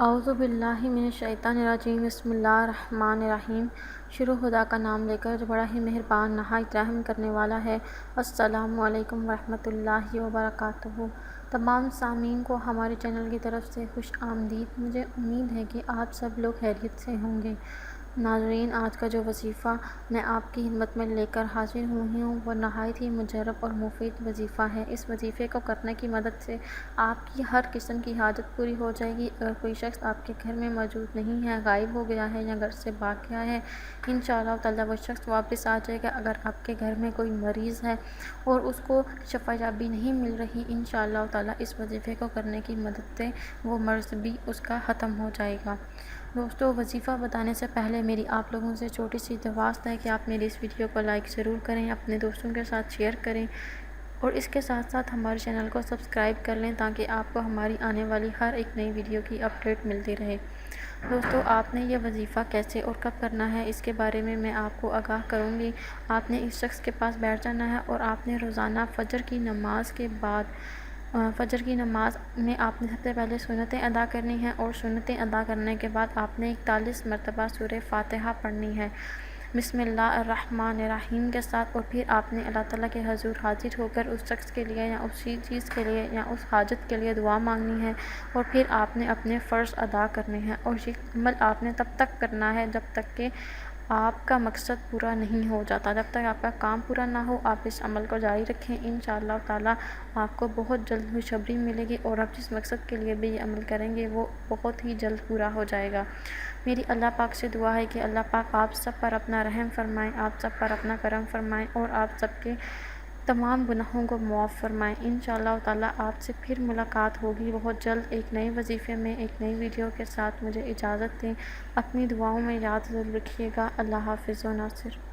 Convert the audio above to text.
اعوذ باللہ من الشیطان الرجیم بسم اللہ الرحمن الرحیم۔ شروع خدا کا نام لے کر جو بڑا ہی مہربان نہایت رحم کرنے والا ہے۔ السلام علیکم ورحمۃ اللہ وبرکاتہ۔ تمام سامعین کو ہمارے چینل کی طرف سے خوش آمدید۔ مجھے امید ہے کہ آپ سب لوگ خیریت سے ہوں گے۔ ناظرین، آج کا جو وظیفہ میں آپ کی خدمت میں لے کر حاضر ہوئی ہوں وہ نہایت ہی مجرب اور مفید وظیفہ ہے۔ اس وظیفے کو کرنے کی مدد سے آپ کی ہر قسم کی حاجت پوری ہو جائے گی۔ اگر کوئی شخص آپ کے گھر میں موجود نہیں ہے، غائب ہو گیا ہے یا گھر سے بھاگ گیا ہے، انشاءاللہ تعالیٰ وہ شخص واپس آ جائے گا۔ اگر آپ کے گھر میں کوئی مریض ہے اور اس کو شفا یابی نہیں مل رہی، انشاءاللہ تعالیٰ اس وظیفے کو کرنے کی مدد سے وہ مرض بھی اس کا ختم ہو جائے گا۔ دوستو، وظیفہ بتانے سے پہلے میری آپ لوگوں سے چھوٹی سی درخواست ہے کہ آپ میری اس ویڈیو کو لائک ضرور کریں، اپنے دوستوں کے ساتھ شیئر کریں اور اس کے ساتھ ساتھ ہمارے چینل کو سبسکرائب کر لیں تاکہ آپ کو ہماری آنے والی ہر ایک نئی ویڈیو کی اپڈیٹ ملتی رہے۔ دوستو، آپ نے یہ وظیفہ کیسے اور کب کرنا ہے اس کے بارے میں آپ کو آگاہ کروں گی۔ آپ نے اس شخص کے پاس بیٹھ جانا ہے اور آپ نے روزانہ فجر کی نماز کے بعد فجر کی نماز میں آپ نے سب سے پہلے سنتیں ادا کرنی ہیں اور سنتیں ادا کرنے کے بعد آپ نے 41 مرتبہ سورہ فاتحہ پڑھنی ہے بسم اللہ الرحمن الرحیم کے ساتھ، اور پھر آپ نے اللہ تعالیٰ کے حضور حاضر ہو کر اس شخص کے لیے یا اسی چیز کے لیے یا اس حاجت کے لیے دعا مانگنی ہے، اور پھر آپ نے اپنے فرض ادا کرنے ہیں۔ اور یہ عمل آپ نے تب تک کرنا ہے جب تک کہ آپ کا مقصد پورا نہیں ہو جاتا۔ جب تک آپ کا کام پورا نہ ہو آپ اس عمل کو جاری رکھیں، انشاءاللہ تعالیٰ آپ کو بہت جلد خوشخبری ملے گی اور آپ جس مقصد کے لیے بھی یہ عمل کریں گے وہ بہت ہی جلد پورا ہو جائے گا۔ میری اللہ پاک سے دعا ہے کہ اللہ پاک آپ سب پر اپنا رحم فرمائیں، آپ سب پر اپنا کرم فرمائیں اور آپ سب کے تمام گناہوں کو معاف فرمائیں۔ انشاءاللہ تعالیٰ آپ سے پھر ملاقات ہوگی بہت جلد ایک نئے وظیفے میں، ایک نئی ویڈیو کے ساتھ۔ مجھے اجازت دیں، اپنی دعاؤں میں یاد ضرور رکھیے گا۔ اللہ حافظ و ناصر۔